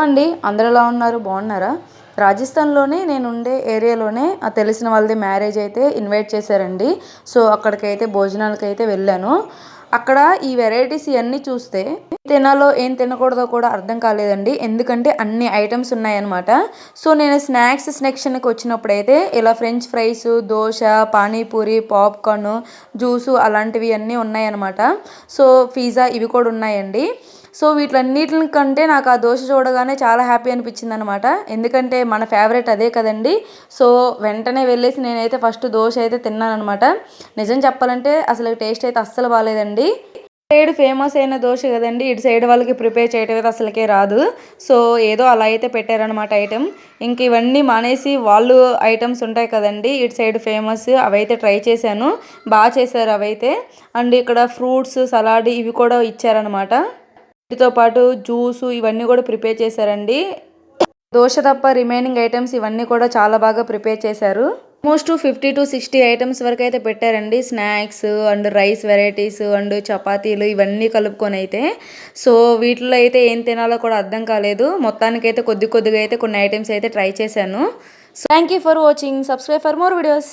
అండి అందరూ ఎలా ఉన్నారు? బాగున్నారా? రాజస్థాన్‌లోనే నేనుండే ఏరియాలోనే తెలిసిన వాళ్ళది మ్యారేజ్ అయితే ఇన్వైట్ చేశారండి. సో, అక్కడికైతే భోజనాలకైతే వెళ్ళాను. అక్కడ ఈ వెరైటీస్ ఇయన్నీ చూస్తే తినాలో ఏం తినకూడదో కూడా అర్థం కాలేదండి. ఎందుకంటే అన్ని ఐటెమ్స్ ఉన్నాయన్నమాట. సో, నేను స్నాక్స్ సెక్షన్‌కి వచ్చినప్పుడైతే ఇలా French fries, dosa, panipuri, popcorn, juice అలాంటివి అన్నీ ఉన్నాయన్నమాట. సో, పిజ్జా ఇవి కూడా ఉన్నాయండి. సో, వీటిలన్నిట్లి కంటే నాకు ఆ దోస చూడగానే చాలా హ్యాపీ అనిపించిందనమాట. ఎందుకంటే మన ఫేవరెట్ అదే కదండీ! సో, వెంటనే వెళ్ళేసి నేనైతే ఫస్ట్ దోస అయితే తిన్నాననమాట. నిజం చెప్పాలంటే అసలు టేస్ట్ అయితే అస్సలు బాలేదండి. సైడ్ ఫేమస్ అయిన దోస కదండీ! ఇటు సైడ్ వాళ్ళకి ప్రిపేర్ చేయడం అయితే అసలకే రాదు. సో, ఏదో అలా అయితే పెట్టారనమాట ఐటెమ్. ఇంక ఇవన్నీ మానేసి వాళ్ళు ఐటెమ్స్ ఉంటాయి కదండీ! ఇటు సైడ్ ఫేమస్ అవైతే ట్రై చేశాను. చేశారు అవైతే. అండ్ ఇక్కడ ఫ్రూట్స్, సలాడ్ ఇవి కూడా ఇచ్చారనమాట. వీటితో పాటు జ్యూసు ఇవన్నీ కూడా ప్రిపేర్ చేశారండి. దోశ తప్ప రిమైనింగ్ ఐటమ్స్ ఇవన్నీ కూడా చాలా బాగా ప్రిపేర్ చేశారు. ఆల్మోస్ట్ 50-60 ఐటమ్స్ వరకు అయితే పెట్టారండి. Snacks and rice varieties and చపాతీలు ఇవన్నీ కలుపుకొని అయితే. సో, వీటిలో అయితే ఏం తినాలో కూడా అర్థం కాలేదు. మొత్తానికైతే కొద్దిగా అయితే కొన్ని ఐటమ్స్ అయితే ట్రై చేశాను. So, thank you for watching. Subscribe for more videos.